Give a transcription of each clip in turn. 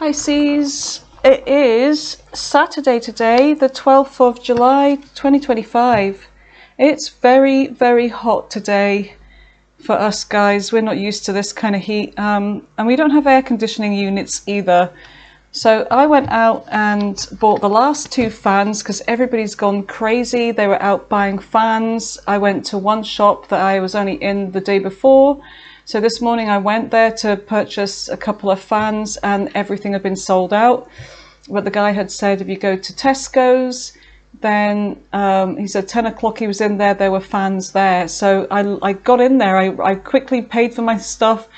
Pisces, it is Saturday today, the 12th of July 2025. It's very, very hot today for us guys. We're not used to this kind of heat, and we don't have air conditioning units either. So I went out and bought the last 2 fans because everybody's gone crazy. They were out buying fans. I went to one shop that I was only in the day before. So this morning I went there to purchase a couple of fans and everything had been sold out. But the guy had said if you go to Tesco's, then he said 10 o'clock he was in there were fans there. So I got in there, I quickly paid for my stuff.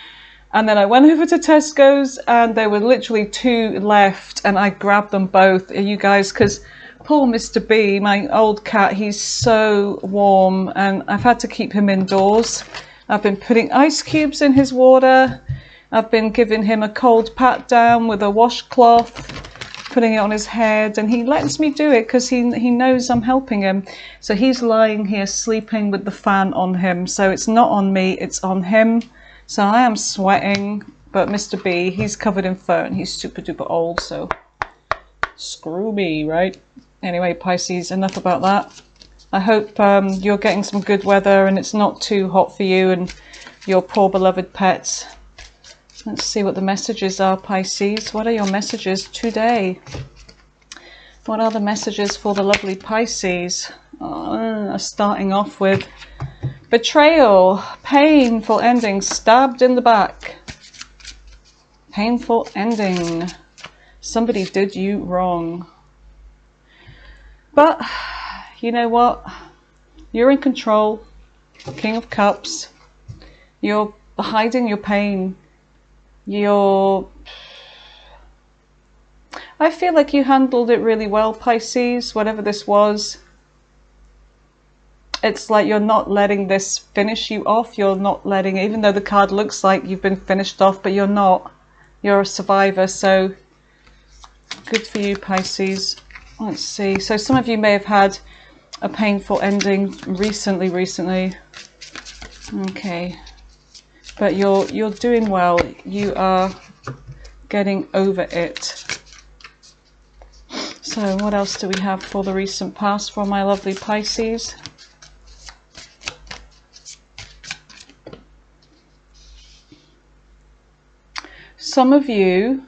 And then I went over to Tesco's and there were literally 2 left and I grabbed them both, you guys, because poor Mr. B, my old cat, he's so warm and I've had to keep him indoors. I've been putting ice cubes in his water. I've been giving him a cold pat down with a washcloth, putting it on his head, and he lets me do it because he knows I'm helping him. So he's lying here sleeping with the fan on him. So it's not on me, it's on him. So I am sweating, but Mr. B, he's covered in fur and he's super duper old, so screw me, right? Anyway, Pisces, enough about that. I hope you're getting some good weather and it's not too hot for you and your poor beloved pets. Let's see what the messages are, Pisces. What are your messages today? What are the messages for the lovely Pisces? Starting off with betrayal, painful ending, stabbed in the back. Painful ending. Somebody did you wrong. But you know what? You're in control. King of Cups. You're hiding your pain. I feel like you handled it really well, Pisces, whatever this was. It's like you're not letting this finish you off. You're not letting, even though the card looks like you've been finished off, but you're not. You're a survivor, so good for you, Pisces. Let's see. So some of you may have had a painful ending recently. Okay. But you're doing well. You are getting over it. So what else do we have for the recent past for my lovely Pisces? Some of you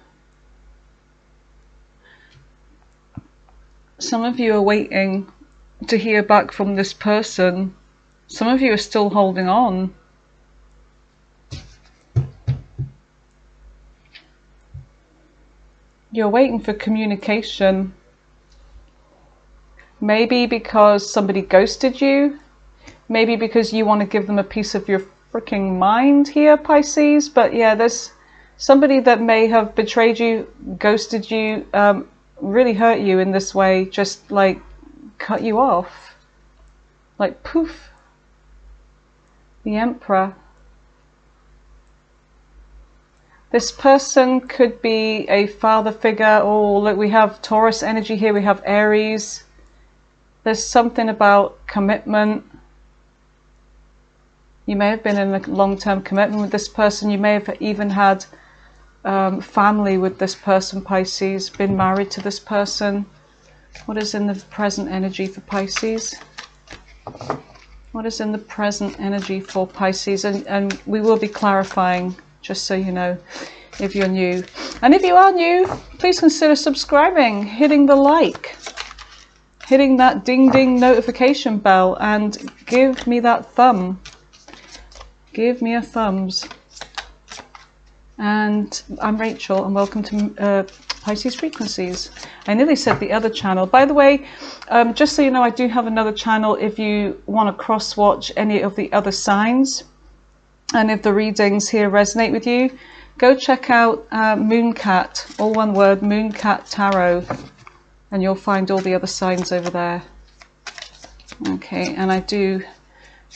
are waiting to hear back from this person. Some of you are still holding on. You're waiting for communication. Maybe because somebody ghosted you. Maybe because you want to give them a piece of your freaking mind here, Pisces. But yeah, there's somebody that may have betrayed you, ghosted you, really hurt you in this way, just like cut you off. Like poof. The Emperor. This person could be a father figure. Oh, look, we have Taurus energy here. We have Aries. There's something about commitment. You may have been in a long-term commitment with this person. You may have even had family with this person, Pisces. Been married to this person. What is in the present energy for Pisces? What is in the present energy for Pisces? And we will be clarifying, just so you know, if you're new. And if you are new, please consider subscribing, hitting the like, hitting that ding ding notification bell, and give me that thumb. Give me a thumbs. And I'm Rachel, and welcome to Pisces Frequencies. I nearly said the other channel. By the way, just so you know, I do have another channel if you want to cross-watch any of the other signs. And if the readings here resonate with you, go check out Mooncat, all one word, Mooncat Tarot, and you'll find all the other signs over there. Okay, and I do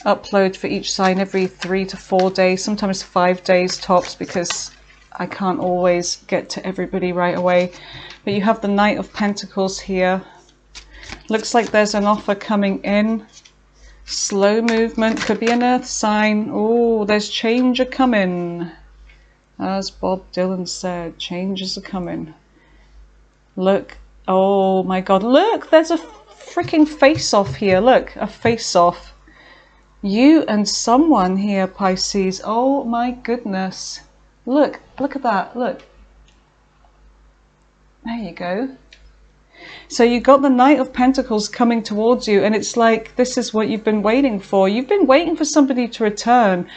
upload for each sign every 3 to 4 days, sometimes 5 days tops, because I can't always get to everybody right away. But you have the Knight of Pentacles here. Looks like there's an offer coming in. Slow movement, could be an earth sign. Oh, there's change a coming. As Bob Dylan said, changes are coming. Look, oh my God, look, there's a freaking face-off here. Look, a face-off. You and someone here, Pisces. Oh my goodness. Look at that, look. There you go. So you got the Knight of Pentacles coming towards you, and it's like, this is what you've been waiting for. You've been waiting for somebody to return.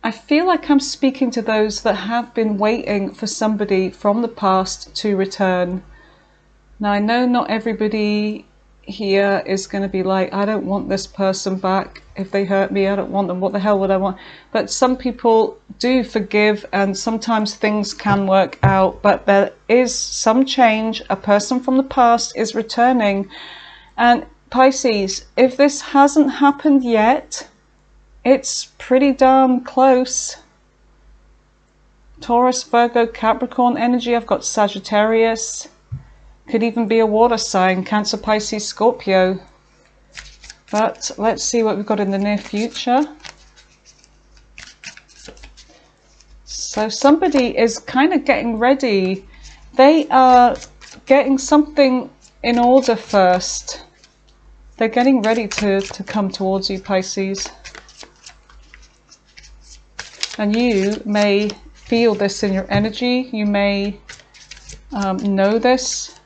I feel like I'm speaking to those that have been waiting for somebody from the past to return. Now, I know not everybody here is going to be like, I don't want this person back. If they hurt me, I don't want them. What the hell would I want? But some people do forgive, and sometimes things can work out, but there is some change. A person from the past is returning. And Pisces, if this hasn't happened yet, it's pretty darn close. Taurus, Virgo, Capricorn energy. I've got Sagittarius. Could even be a water sign, Cancer, Pisces, Scorpio. But let's see what we've got in the near future. So somebody is kind of getting ready. They are getting something in order first. They're getting ready to come towards you, Pisces. And you may feel this in your energy. You may know this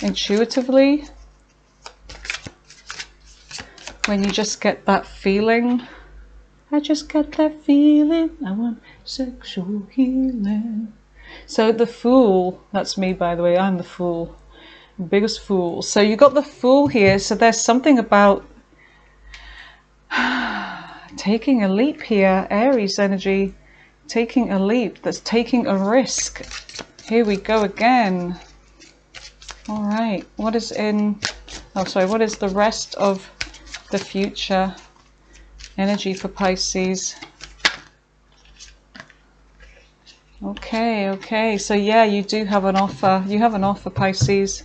intuitively, when you just get that feeling. I just got that feeling, I want sexual healing. So the Fool, that's me by the way, I'm the Fool, biggest fool. So you got the Fool here, so there's something about taking a leap here, Aries energy, taking a leap, that's taking a risk. Here we go again. All right, what is in, oh sorry, what is the rest of the future energy for Pisces? Okay, so yeah, you do have an offer. You have an offer, Pisces.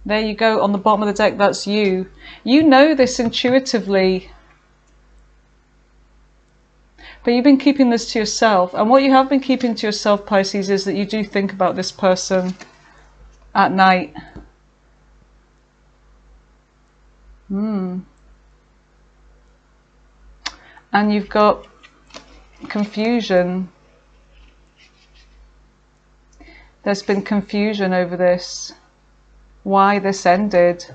There you go, on the bottom of the deck, that's you. You know this intuitively, but you've been keeping this to yourself. And what you have been keeping to yourself, Pisces, is that you do think about this person at night. And you've got confusion. There's been confusion over this. Why this ended.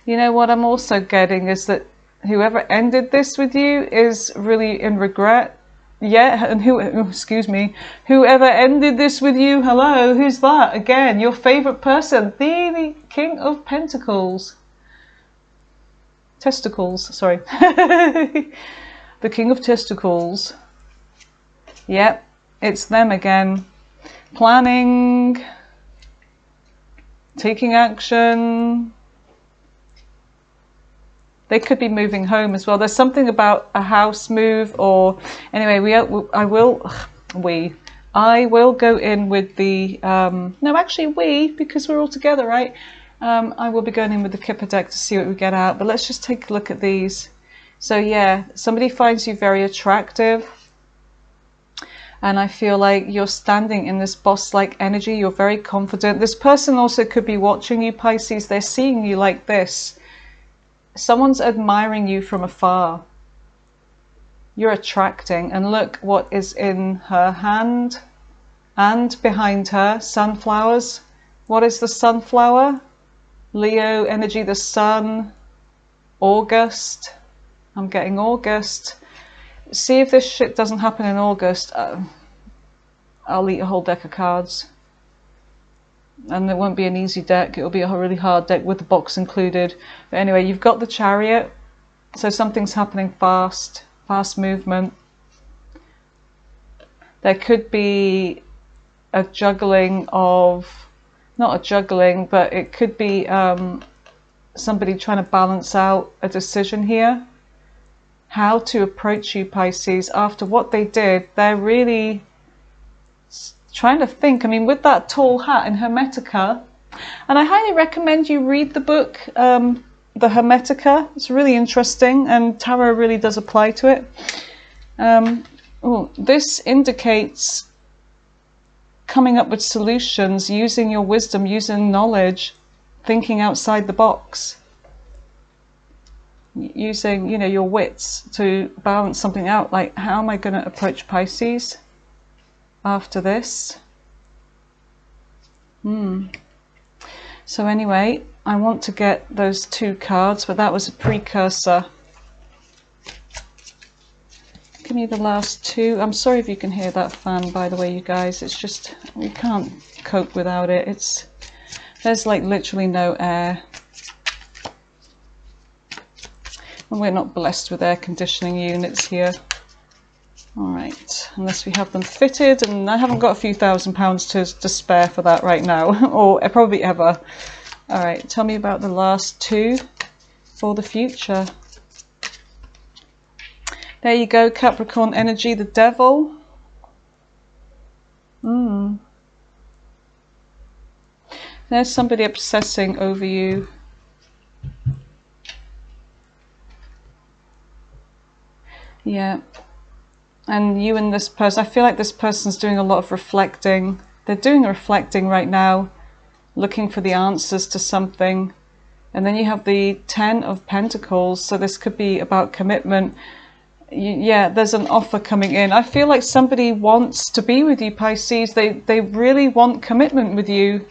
You know what I'm also getting is that whoever ended this with you is really in regret. Yeah, and whoever ended this with you, hello, who's that? Again, your favorite person, the King of Pentacles. Testicles, sorry. The King of Testicles. Yep, it's them again. Planning, taking action. They could be moving home as well. There's something about a house move, or anyway, I will go in with the no, actually because we're all together, right? I will be going in with the Kipper deck to see what we get out, but let's just take a look at these. So yeah, somebody finds you very attractive, and I feel like you're standing in this boss-like energy. You're very confident. This person also could be watching you, Pisces. They're seeing you like this. Someone's admiring you from afar. You're attracting, and look what is in her hand and behind her, sunflowers. What is the sunflower? Leo energy, the sun, August. I'm getting August. See if this shit doesn't happen in August. I'll eat a whole deck of cards. And it won't be an easy deck. It'll be a really hard deck with the box included. But anyway, you've got the Chariot. So something's happening fast. Fast movement. There could be a juggling of... Not a juggling, but it could be somebody trying to balance out a decision here. How to approach you, Pisces. After what they did, they're really trying to think. I mean, with that tall hat in Hermetica, and I highly recommend you read the book, the Hermetica. It's really interesting, and tarot really does apply to it. Oh, this indicates coming up with solutions, using your wisdom, using knowledge, thinking outside the box, using, you know, your wits to balance something out. Like, how am I going to approach Pisces after this? So anyway, I want to get those 2 cards, but that was a precursor. Give me the last 2. I'm sorry if you can hear that fan, by the way, you guys. It's just, we can't cope without it. There's like literally no air. And we're not blessed with air conditioning units here. Alright, unless we have them fitted, and I haven't got a few £1,000s to spare for that right now, or probably ever. Alright, tell me about the last 2 for the future. There you go, Capricorn energy, the devil. There's somebody obsessing over you. Yeah. And you and this person, I feel like this person's doing a lot of reflecting. They're doing reflecting right now, looking for the answers to something. And then you have the 10 of Pentacles, so this could be about commitment. Yeah, there's an offer coming in. I feel like somebody wants to be with you, Pisces. They really want commitment with you.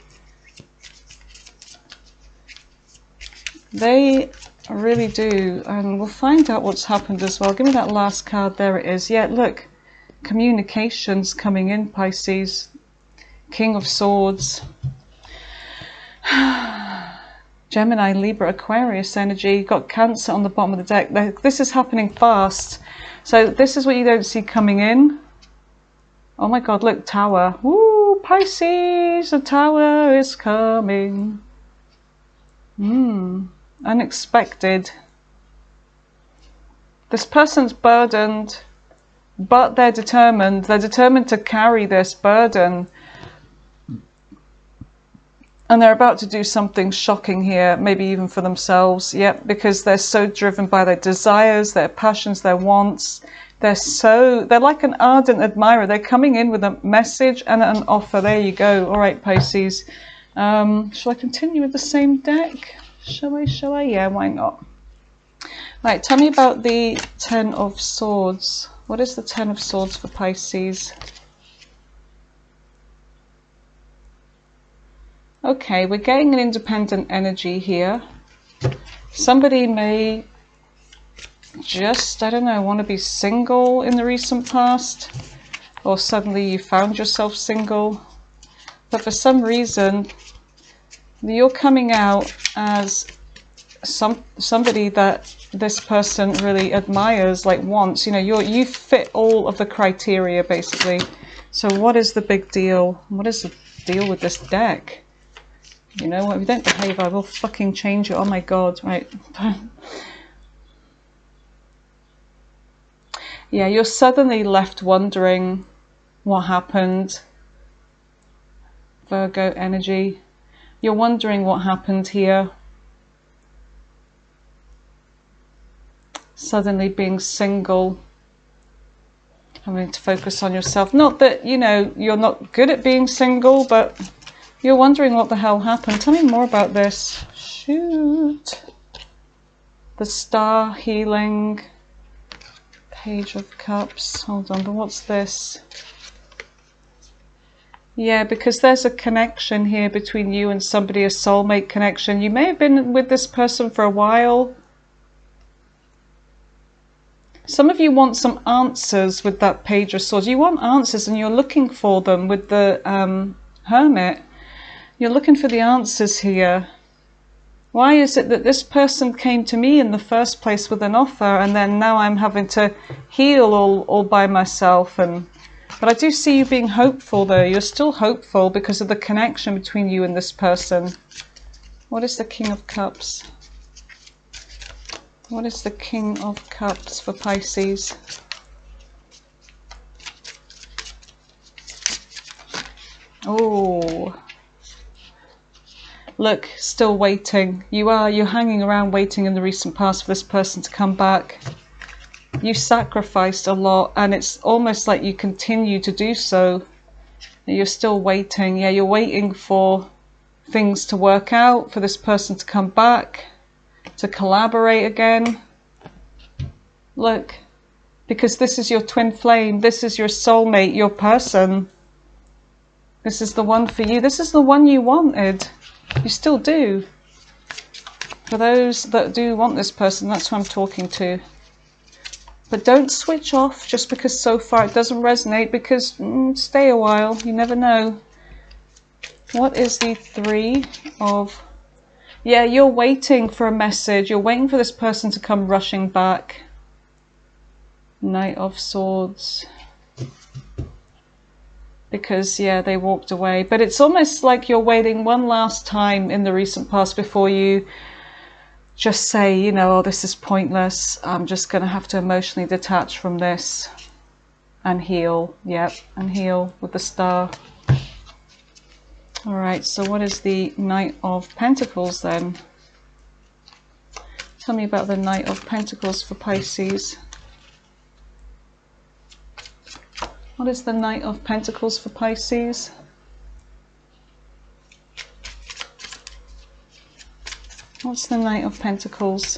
They really do, and we'll find out what's happened as well. Give me that last card. There it is. Yeah, look, communications coming in, Pisces. King of Swords. Gemini, Libra, Aquarius energy. Got Cancer on the bottom of the deck. This is happening fast. So this is what you don't see coming in. Oh my God, look, Tower. Woo, Pisces, the Tower is coming. Unexpected. This person's burdened, but they're determined. They're determined to carry this burden. And they're about to do something shocking here, maybe even for themselves. Yep, because they're so driven by their desires, their passions, their wants. They're like an ardent admirer. They're coming in with a message and an offer. There you go. All right, Pisces. Shall I continue with the same deck? Shall I? Yeah, why not? Right, tell me about the 10 of Swords. What is the 10 of Swords for Pisces? Okay, we're getting an independent energy here. Somebody may just, I don't know, want to be single in the recent past, or suddenly you found yourself single. But for some reason, you're coming out as somebody that this person really admires, like wants. You know, you fit all of the criteria basically. So what is the big deal? What is the deal with this deck? You know what? If you don't behave, I will fucking change it. Oh my God! Right. Yeah, you're suddenly left wondering what happened. Virgo energy. You're wondering what happened here. Suddenly being single, having to focus on yourself. Not that, you know, you're not good at being single, but you're wondering what the hell happened. Tell me more about this. Shoot. The Star, healing. Page of Cups. Hold on, but what's this? Yeah, because there's a connection here between you and somebody, a soulmate connection. You may have been with this person for a while. Some of you want some answers with that Page of Swords. You want answers and you're looking for them with the Hermit. You're looking for the answers here. Why is it that this person came to me in the first place with an offer, and then now I'm having to heal all by myself? But I do see you being hopeful though. You're still hopeful because of the connection between you and this person. What is the King of Cups? What is the King of Cups for Pisces? Oh. Look, still waiting. You're hanging around waiting in the recent past for this person to come back. You sacrificed a lot, and it's almost like you continue to do so. You're still waiting. Yeah, you're waiting for things to work out, for this person to come back, to collaborate again. Look, because this is your twin flame, this is your soulmate, your person. This is the one for you. This is the one you wanted. You still do. For those that do want this person, that's who I'm talking to. But don't switch off just because so far it doesn't resonate, because stay a while, you never know. What is the Three of... Yeah, you're waiting for a message. You're waiting for this person to come rushing back. Knight of Swords. Because, yeah, they walked away. But it's almost like you're waiting one last time in the recent past before you just say, you know, oh, this is pointless. I'm just going to have to emotionally detach from this and heal. Yep, and heal with the Star. All right, so what is the Knight of Pentacles then? Tell me about the Knight of Pentacles for Pisces. What is the Knight of Pentacles for Pisces? What's the Knight of Pentacles?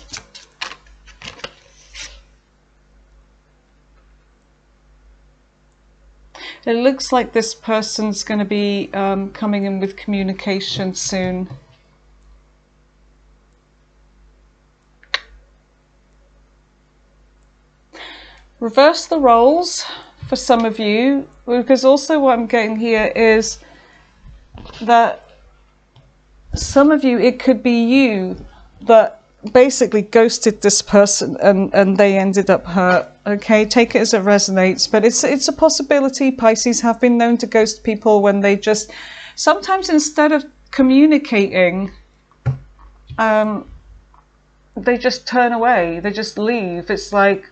It looks like this person's going to be coming in with communication soon. Reverse the roles for some of you, because also what I'm getting here is that some of you, it could be you that basically ghosted this person and they ended up hurt. Okay, take it as it resonates, but it's a possibility. Pisces have been known to ghost people when they just, sometimes instead of communicating, they just turn away, they just leave. It's like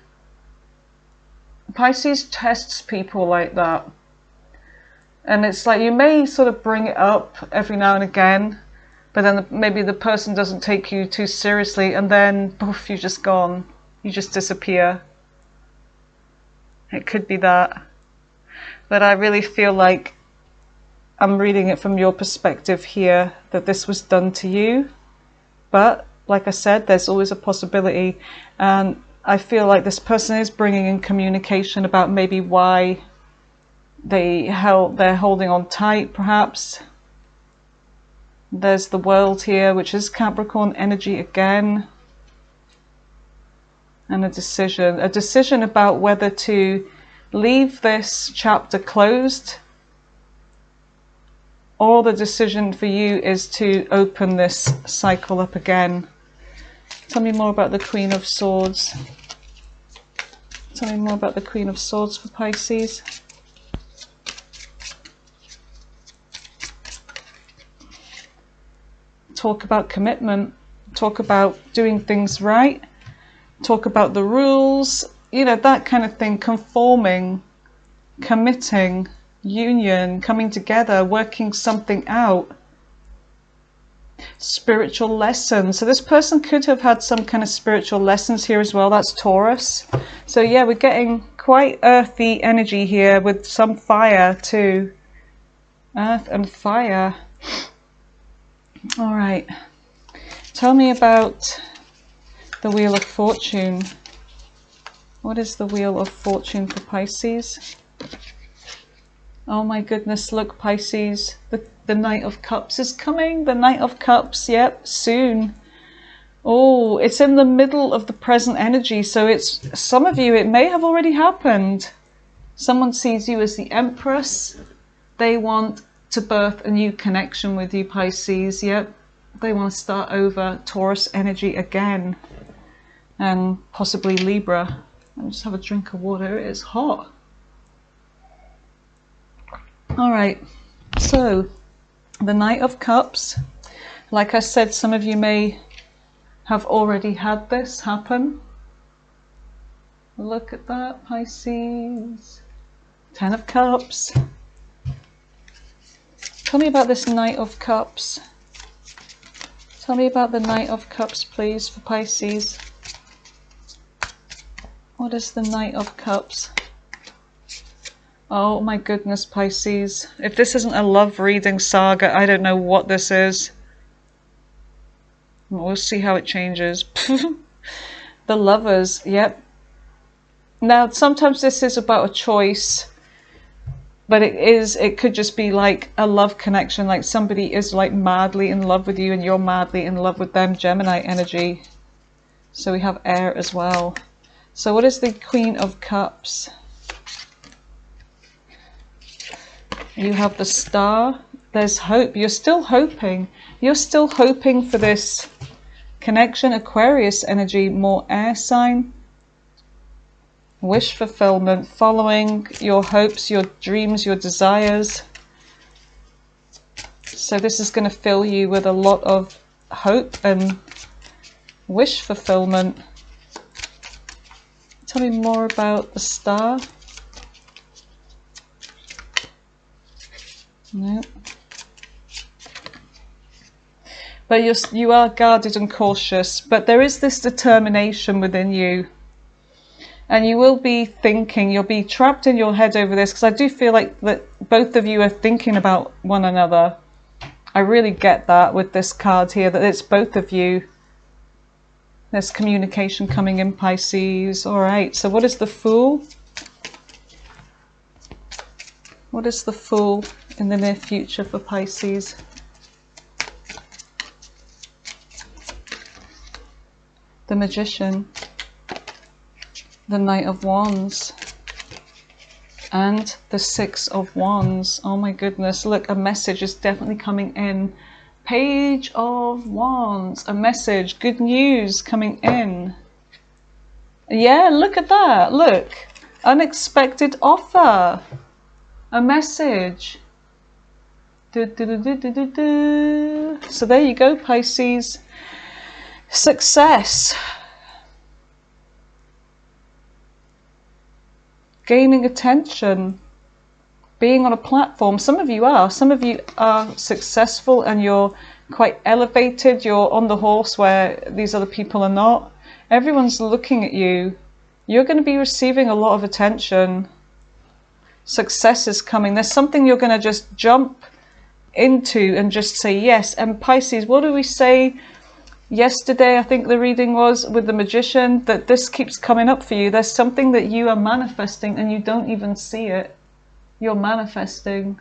Pisces tests people like that, and it's like you may sort of bring it up every now and again, but then maybe the person doesn't take you too seriously, and then poof, you're just gone. You just disappear. It could be that. But I really feel like I'm reading it from your perspective here, that this was done to you. But like I said, there's always a possibility. And I feel like this person is bringing in communication about maybe why they're holding on tight, perhaps. There's the World here, which is Capricorn energy again. And a decision about whether to leave this chapter closed, or the decision for you is to open this cycle up again. Tell me more about the Queen of Swords. Tell me more about the Queen of Swords for Pisces. Talk about commitment. Talk about doing things right. Talk about the rules. You know, that kind of thing. Conforming, committing, union, coming together, working something out. Spiritual lessons. So this person could have had some kind of spiritual lessons here as well. That's Taurus. So yeah, we're getting quite earthy energy here with some fire too. Earth and fire. All right. Tell me about the Wheel of Fortune. What is the Wheel of Fortune for Pisces? Oh my goodness, look, Pisces, the Knight of Cups is coming. The Knight of Cups, yep, soon. Oh, it's in the middle of the present energy, so it's, some of you, it may have already happened. Someone sees you as the Empress. They want to birth a new connection with you, Pisces, yep. They want to start over. Taurus energy again. And possibly Libra. Let me just have a drink of water, it is hot. Alright, so the Knight of Cups, like I said, some of you may have already had this happen. Look at that, Pisces. 10 of Cups. Tell me about this Knight of Cups. Tell me about the Knight of Cups, please, for Pisces. What is the Knight of Cups? Oh my goodness, Pisces. If this isn't a love reading saga, I don't know what this is. We'll see how it changes. The Lovers, yep. Now, sometimes this is about a choice, but it could just be like a love connection, like somebody is like madly in love with you and you're madly in love with them. Gemini energy. So we have air as well. So what is the Queen of Cups? You have the Star. There's hope. You're still hoping. You're still hoping for this connection. Aquarius energy, more air sign. Wish fulfillment, following your hopes, your dreams, your desires. So this is going to fill you with a lot of hope and wish fulfillment. Tell me more about the Star. No. But you are guarded and cautious, but there is this determination within you. And you will be thinking, you'll be trapped in your head over this, because I do feel like that both of you are thinking about one another. I really get that with this card here, that it's both of you. There's communication coming in, Pisces. All right, so what is the Fool? What is the Fool in the near future for Pisces? The Magician. The Knight of Wands. And the Six of Wands. Oh my goodness, look, a message is definitely coming in. Page of Wands, a message, good news coming in. Yeah, look at that, look. Unexpected offer. A message. So there you go, Pisces. Success. Gaining attention. Being on a platform. Some of you are successful and you're quite elevated. You're on the horse where these other people are not. Everyone's looking at you. You're going to be receiving a lot of attention. Success is coming. There's something you're going to just jump into and just say yes. And Pisces, what do we say yesterday? I think the reading was with the Magician, that this keeps coming up for you. There's something that you are manifesting and you don't even see it. You're manifesting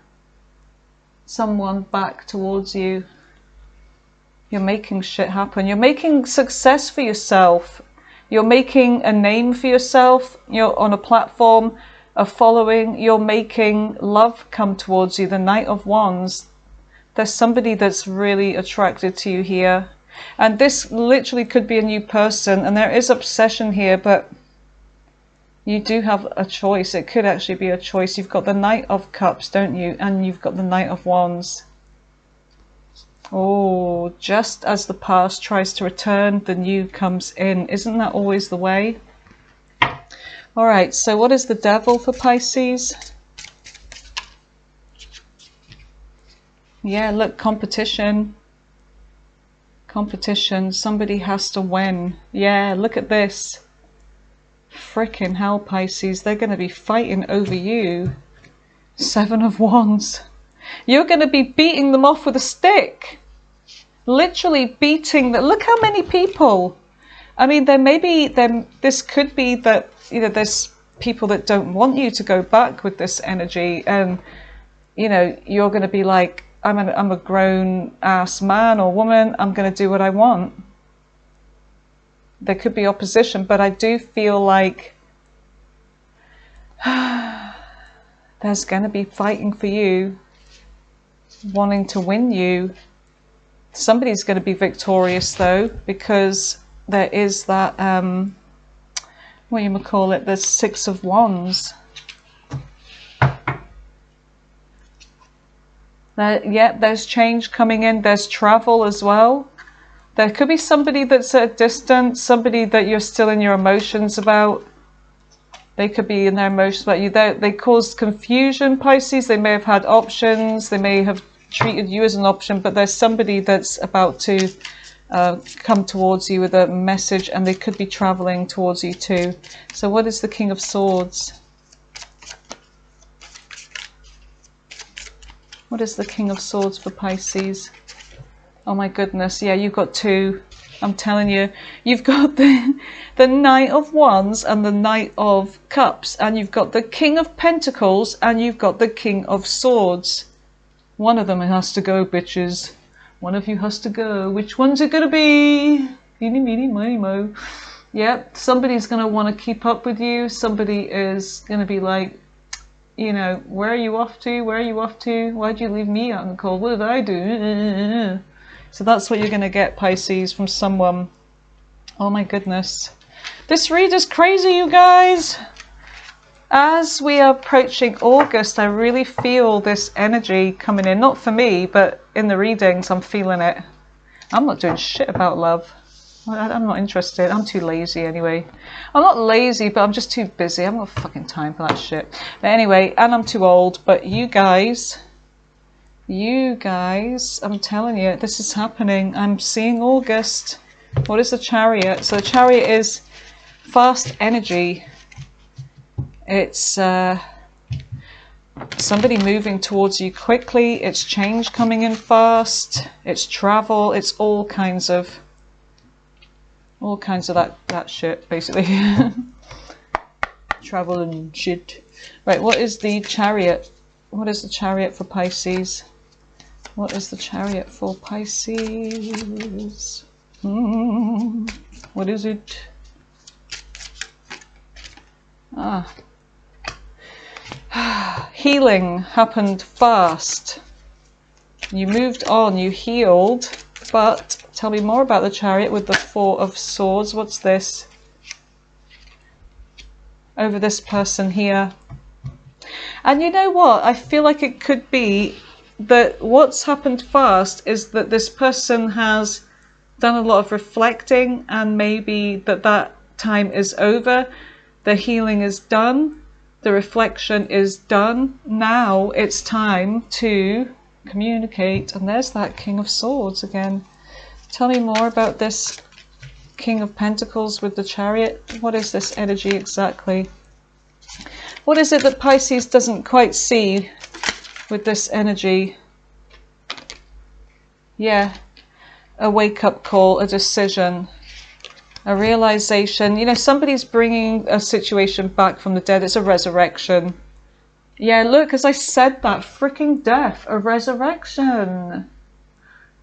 someone back towards you. You're making shit happen. You're making success for yourself. You're making a name for yourself. You're on a platform, a following. You're making love come towards you. The Knight of Wands. There's somebody that's really attracted to you here. And this literally could be a new person. And there is obsession here, but you do have a choice. It could actually be a choice. You've got the Knight of Cups, don't you? And you've got the Knight of Wands. Oh, just as the past tries to return, the new comes in. Isn't that always the way? All right, so what is the Devil for Pisces? Yeah, look, competition. Competition. Somebody has to win. Yeah, look at this. Frickin' hell, Pisces. They're going to be fighting over you. Seven of Wands. You're going to be beating them off with a stick. Literally beating them. Look how many people. I mean, this could be that, you know, there's people that don't want you to go back with this energy. And, you know, you're going to be like, I'm a grown ass man or woman. I'm going to do what I want. There could be opposition, but I do feel like there's going to be fighting for you, wanting to win you. Somebody's going to be victorious though, because there is that, what you might call it, the Six of Wands. Yeah, there's change coming in. There's travel as well. There could be somebody that's at a distance, somebody that you're still in your emotions about. They could be in their emotions about you. They caused confusion, Pisces. They may have had options. They may have treated you as an option, but there's somebody that's about to come towards you with a message, and they could be traveling towards you too. So what is the King of Swords? What is the King of Swords for Pisces? Oh my goodness, yeah, you've got two. I'm telling you, you've got the Knight of Wands and the Knight of Cups, and you've got the King of Pentacles, and you've got the King of Swords. One of them has to go, bitches. One of you has to go. Which one's it gonna be? Eeny, meeny, miny, mo. Yep, somebody's gonna want to keep up with you. Somebody is gonna be like, you know, where are you off to? Where are you off to? Why'd you leave me out in the cold? What did I do? So that's what you're going to get, Pisces, from someone. Oh my goodness. This read is crazy, you guys. As we are approaching August, I really feel this energy coming in. Not for me, but in the readings, I'm feeling it. I'm not doing shit about love. I'm not interested. I'm too lazy anyway. I'm not lazy, but I'm just too busy. I haven't got fucking time for that shit. But anyway, and I'm too old. But you guys, I'm telling you, this is happening. I'm seeing August. What is the Chariot? So the Chariot is fast energy. It's somebody moving towards you quickly. It's change coming in fast. It's travel. It's all kinds of that shit, basically. Travel and shit. Right, what is the Chariot? What is the Chariot for Pisces? What is the Chariot for Pisces? What is it? Healing happened fast. You moved on, you healed. But tell me more about the Chariot with the Four of Swords. What's this? Over this person here. And you know what? I feel like it could be that what's happened fast is that this person has done a lot of reflecting, and maybe that time is over. The healing is done. The reflection is done. Now it's time to communicate. And there's that King of Swords again. Tell me more about this King of Pentacles with the Chariot. What is this energy exactly? What is it that Pisces doesn't quite see with this energy? Yeah, a wake-up call, a decision, a realization. You know, somebody's bringing a situation back from the dead. It's a resurrection. Yeah, look, as I said that, freaking death, a resurrection.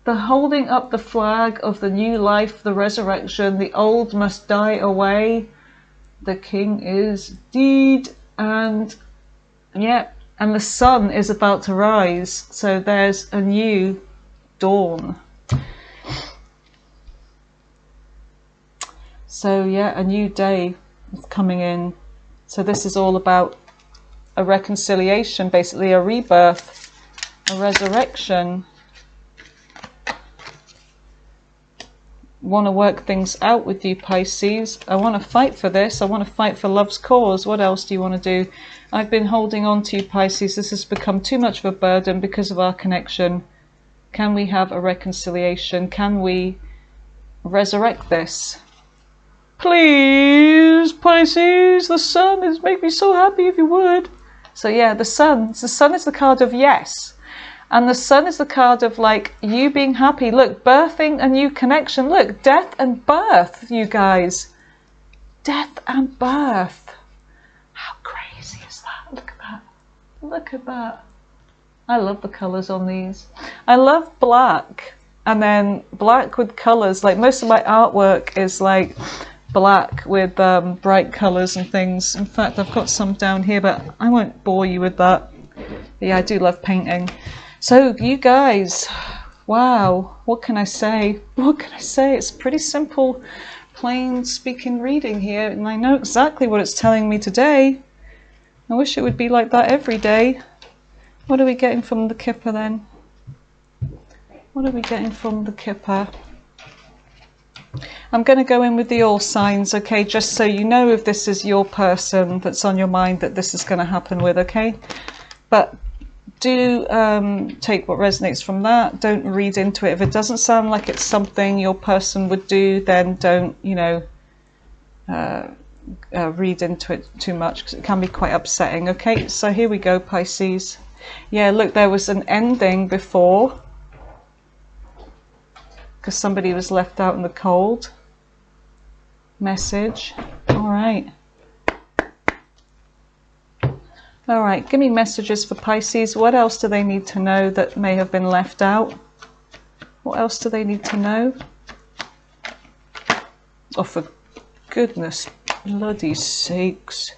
The holding up the flag of the new life, the resurrection, the old must die away. The king is dead, and yeah, and the sun is about to rise. So there's a new dawn. So yeah, a new day is coming in. So this is all about a reconciliation, basically a rebirth, a resurrection. Want to work things out with you, Pisces. I want to fight for this. I want to fight for love's cause. What else do you want to do? I've been holding on to you, Pisces. This has become too much of a burden because of our connection. Can we have a reconciliation? Can we resurrect this? Please, Pisces, the sun is make me so happy if you would. So yeah, the sun is the card of yes. And the sun is the card of like you being happy. Look, birthing a new connection. Look, death and birth, you guys. Death and birth. How crazy is that? Look at that. Look at that. I love the colours on these. I love black. And then black with colours. Like most of my artwork is like black with bright colours and things. In fact, I've got some down here, but I won't bore you with that. But yeah, I do love painting. So you guys, wow, what can I say? What can I say? It's pretty simple, plain speaking reading here, and I know exactly what it's telling me today. I wish it would be like that every day. What are we getting from the Kipper then? What are we getting from the Kipper? I'm going to go in with the all signs, okay, just so you know if this is your person that's on your mind that this is going to happen with, okay? But do take what resonates from that. Don't read into it. If it doesn't sound like it's something your person would do, then don't, you know, read into it too much, because it can be quite upsetting. Okay, so here we go, Pisces. Yeah, look, there was an ending before because somebody was left out in the cold. Message. All right. All right, give me messages for Pisces. What else do they need to know that may have been left out? What else do they need to know? Oh, for goodness bloody sakes.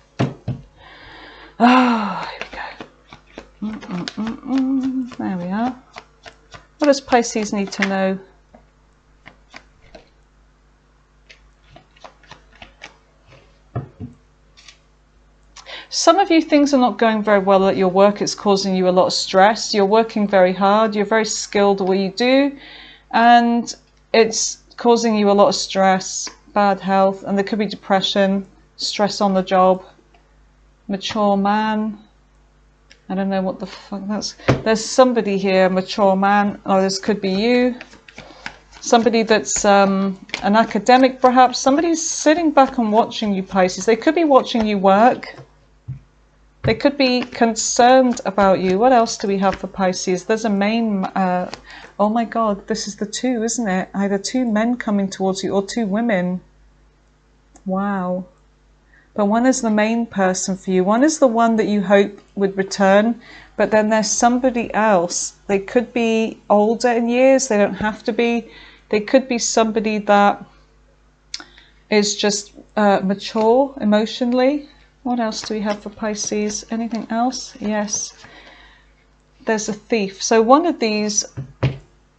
Ah, here we go. There we are. What does Pisces need to know? Some of you, things are not going very well at your work. It's causing you a lot of stress. You're working very hard. You're very skilled at what you do. And it's causing you a lot of stress, bad health. And there could be depression, stress on the job. Mature man. I don't know what the fuck that's. There's somebody here, mature man. Oh, this could be you. Somebody that's an academic, perhaps. Somebody's sitting back and watching you, Pisces. They could be watching you work. They could be concerned about you. What else do we have for Pisces? There's a main... oh my God, this is the two, isn't it? Either two men coming towards you or two women. Wow. But one is the main person for you. One is the one that you hope would return. But then there's somebody else. They could be older in years. They don't have to be. They could be somebody that is just mature emotionally. What else do we have for Pisces? Anything else? Yes. There's a thief. So one of these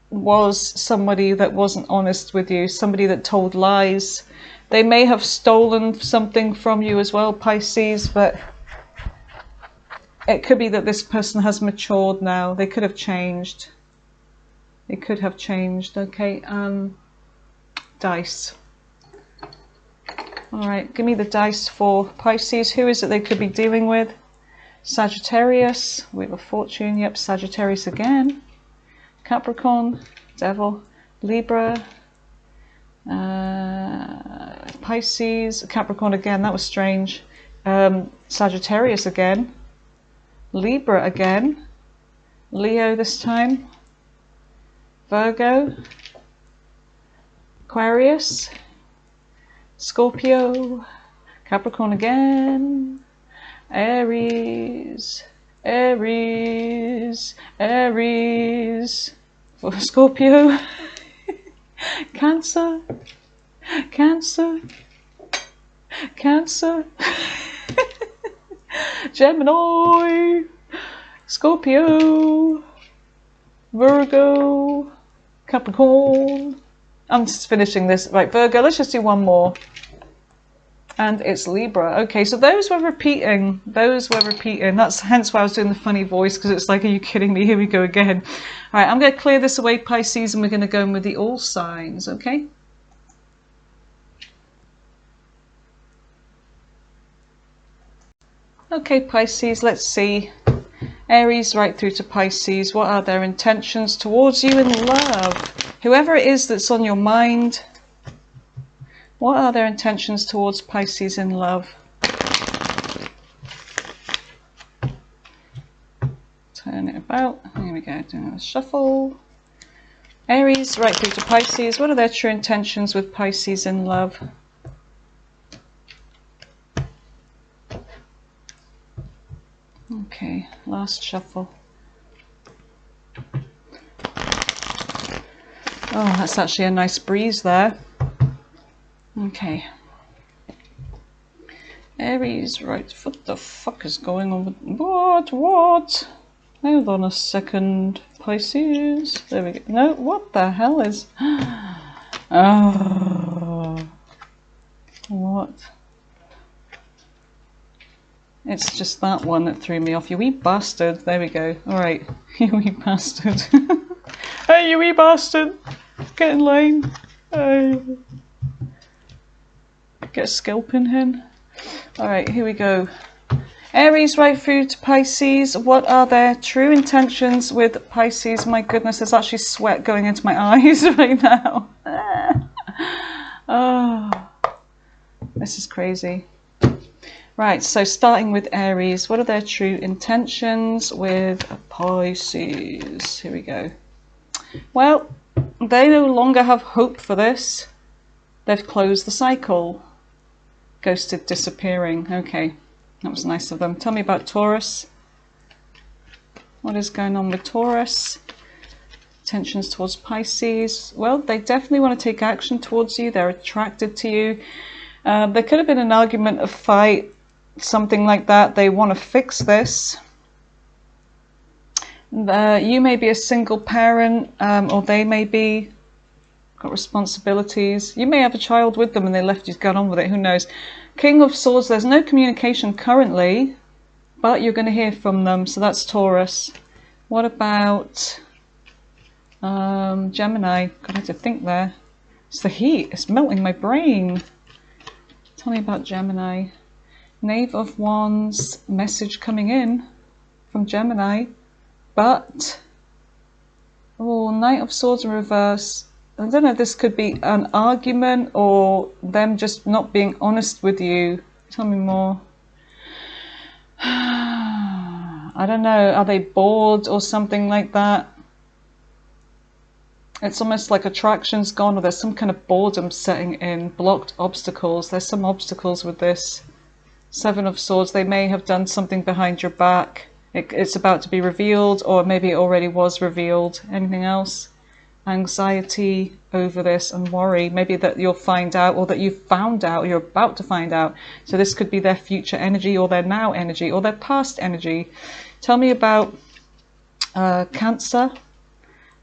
was somebody that wasn't honest with you, somebody that told lies. They may have stolen something from you as well, Pisces, but it could be that this person has matured now. They could have changed. They could have changed. Okay, dice. All right, give me the dice for Pisces. Who is it they could be dealing with? Sagittarius, Wheel of Fortune, yep, Sagittarius again. Capricorn, Devil, Libra, Pisces, Capricorn again, that was strange. Sagittarius again, Libra again, Leo this time, Virgo, Aquarius, Scorpio, Capricorn again, Aries, Aries, Aries, for Scorpio, Cancer, Cancer, Cancer, Gemini, Scorpio, Virgo, Capricorn. I'm just finishing this. Right, Virgo, let's just do one more. And it's Libra. Okay, so those were repeating. Those were repeating. That's hence why I was doing the funny voice, because it's like, are you kidding me? Here we go again. All right, I'm going to clear this away, Pisces, and we're going to go in with the all signs, okay? Okay, Pisces, let's see. Aries right through to Pisces. What are their intentions towards you in love? Whoever it is that's on your mind, what are their intentions towards Pisces in love? Turn it about. Here we go, doing a shuffle. Aries right through to Pisces. What are their true intentions with Pisces in love? Okay, last shuffle. Oh, that's actually a nice breeze there. Okay. Aries, right, what the fuck is going on with... What? Hold on a second. Pisces. There we go. No, what the hell is... Oh. What? It's just that one that threw me off. You wee bastard. There we go. Alright. You wee bastard. Hey, you wee bastard. Get in line. Get a scalping hen. Alright, here we go. Aries right through to Pisces. What are their true intentions with Pisces? My goodness, there's actually sweat going into my eyes right now. Oh, this is crazy. Right, so starting with Aries, what are their true intentions with Pisces? Here we go. Well, they no longer have hope for this. They've closed the cycle. Ghosted, disappearing. Okay, that was nice of them. Tell me about Taurus. What is going on with Taurus? Intentions towards Pisces. Well, they definitely want to take action towards you. They're attracted to you. There could have been an argument, a fight, something like that. They want to fix this. You may be a single parent, or they may be got responsibilities. You may have a child with them and they left you to get on with it. Who knows? King of Swords. There's no communication currently, but you're going to hear from them. So that's Taurus. What about Gemini? God, I had to think there. It's the heat. It's melting my brain. Tell me about Gemini. Knave of Wands, message coming in from Gemini, but Knight of Swords in reverse. I don't know, this could be an argument or them just not being honest with you. Tell me more. I don't know, are they bored or something like that? It's almost like attraction's gone, or there's some kind of boredom setting in, blocked obstacles. There's some obstacles with this. Seven of Swords, they may have done something behind your back. It's about to be revealed, or maybe it already was revealed. Anything else? Anxiety over this and worry. Maybe that you'll find out, or that you've found out, or you're about to find out. So this could be their future energy, or their now energy, or their past energy. Tell me about Cancer.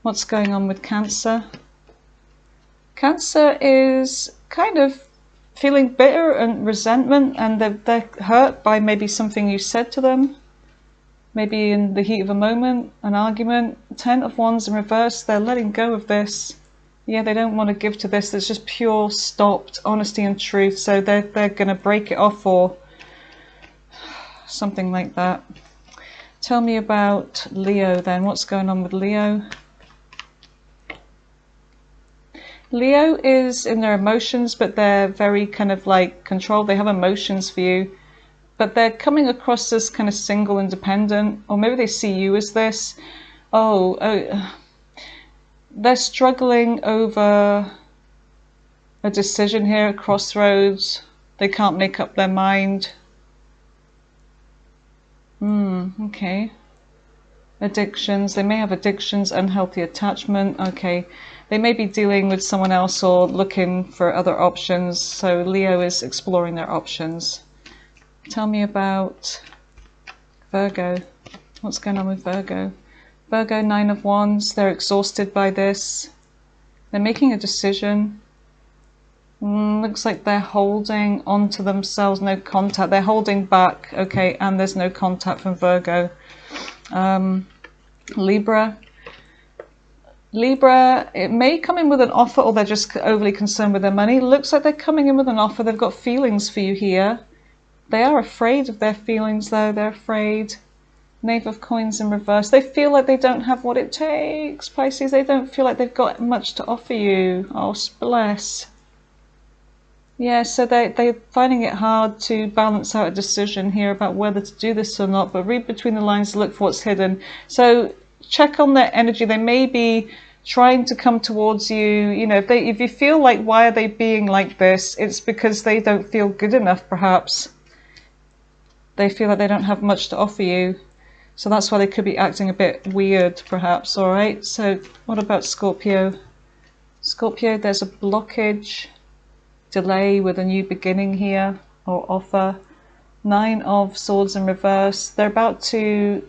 What's going on with Cancer? Cancer is kind of feeling bitter and resentment, and they're hurt by maybe something you said to them, maybe in the heat of a moment, an argument. Ten of Wands in reverse, they're letting go of this. Yeah, they don't want to give to this. There's just pure stopped honesty and truth, so they're going to break it off or something like that. Tell me about Leo then. What's going on with Leo? Leo is in their emotions, but they're very kind of like controlled. They have emotions for you, but they're coming across as kind of single, independent, or maybe they see you as this. They're struggling over a decision here, a crossroads. They can't make up their mind. Okay. Addictions. They may have addictions, unhealthy attachment. Okay. They may be dealing with someone else or looking for other options. So Leo is exploring their options. Tell me about Virgo. What's going on with Virgo? Virgo, Nine of Wands. They're exhausted by this. They're making a decision. Looks like they're holding on to themselves. No contact. They're holding back. Okay, and there's no contact from Virgo. Libra. Libra, it may come in with an offer, or they're just overly concerned with their money. Looks like they're coming in with an offer. They've got feelings for you here. They are afraid of their feelings, though. They're afraid. Knave of Coins in reverse. They feel like they don't have what it takes, Pisces. They don't feel like they've got much to offer you. Oh, bless. Yeah, so they're finding it hard to balance out a decision here about whether to do this or not, but read between the lines, look for what's hidden. So check on their energy. They may be trying to come towards you. You know, if you feel like, why are they being like this? It's because they don't feel good enough, perhaps. They feel like they don't have much to offer you. So that's why they could be acting a bit weird, perhaps. All right. So what about Scorpio? Scorpio, there's a blockage, delay with a new beginning here, or offer. Nine of Swords in reverse. They're about to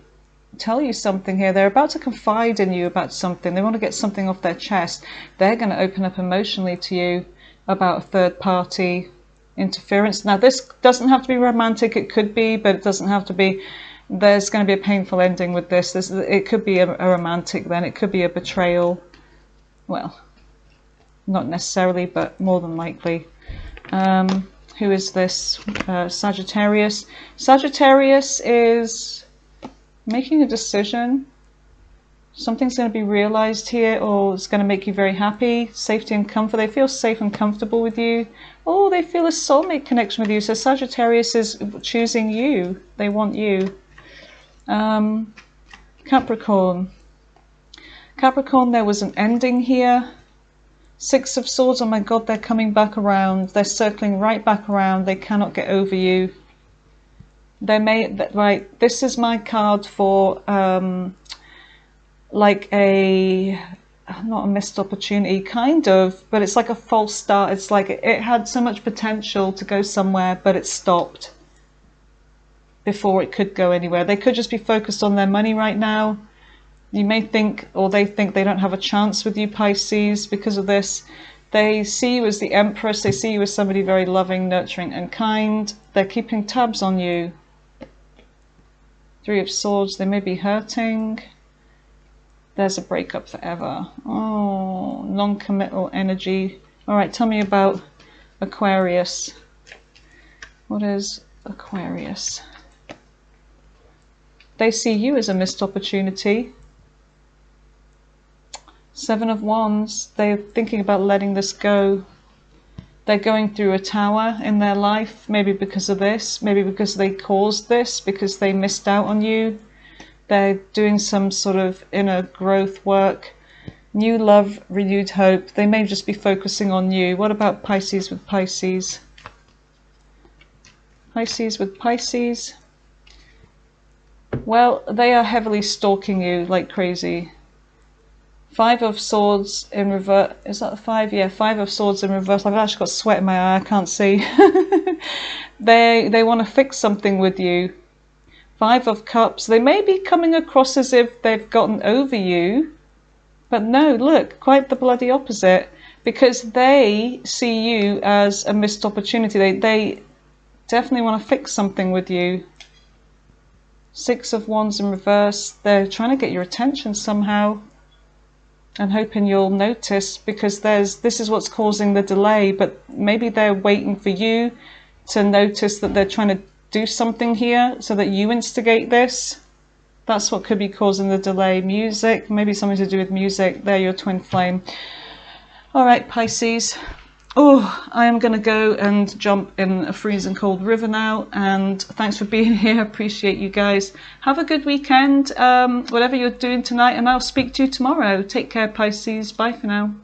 tell you something here. They're about to confide in you about something. They want to get something off their chest. They're going to open up emotionally to you about a third party interference. Now, this doesn't have to be romantic. It could be, but it doesn't have to be. There's going to be a painful ending with this. It could be a romantic then. It could be a betrayal. Well, not necessarily, but more than likely. Who is this? Sagittarius. Sagittarius is making a decision. Something's going to be realized here, or it's going to make you very happy. Safety and comfort. They feel safe and comfortable with you. Oh, they feel a soulmate connection with you. So Sagittarius is choosing you. They want you. Capricorn. Capricorn, there was an ending here. Six of Swords. Oh my God, they're coming back around. They're circling right back around. They cannot get over you. They may, right, this is my card for like a, not a missed opportunity, kind of, but it's like a false start. It's like it had so much potential to go somewhere, but it stopped before it could go anywhere. They could just be focused on their money right now. You may think, or they think they don't have a chance with you, Pisces, because of this. They see you as the Empress. They see you as somebody very loving, nurturing, and kind. They're keeping tabs on you. Three of Swords. They may be hurting. There's a breakup forever. Oh, non-committal energy. All right, tell me about Aquarius. What is Aquarius? They see you as a missed opportunity. Seven of Wands. They're thinking about letting this go. They're going through a tower in their life, maybe because of this, maybe because they caused this, because they missed out on you. They're doing some sort of inner growth work. New love, renewed hope. They may just be focusing on you. What about Pisces with Pisces? Pisces with Pisces. Well, they are heavily stalking you like crazy. Five of Swords in reverse. Is that the five? Yeah, Five of Swords in reverse. I've actually got sweat in my eye. I can't see. They want to fix something with you. Five of Cups. They may be coming across as if they've gotten over you. But no, look, quite the bloody opposite. Because they see you as a missed opportunity. They definitely want to fix something with you. Six of Wands in reverse. They're trying to get your attention somehow. And hoping you'll notice, because this is what's causing the delay. But maybe they're waiting for you to notice that they're trying to do something here so that you instigate this. That's what could be causing the delay. Music, maybe something to do with music. They're your twin flame. All right, Pisces. Oh, I am going to go and jump in a freezing cold river now. And thanks for being here. Appreciate you guys. Have a good weekend, whatever you're doing tonight. And I'll speak to you tomorrow. Take care, Pisces. Bye for now.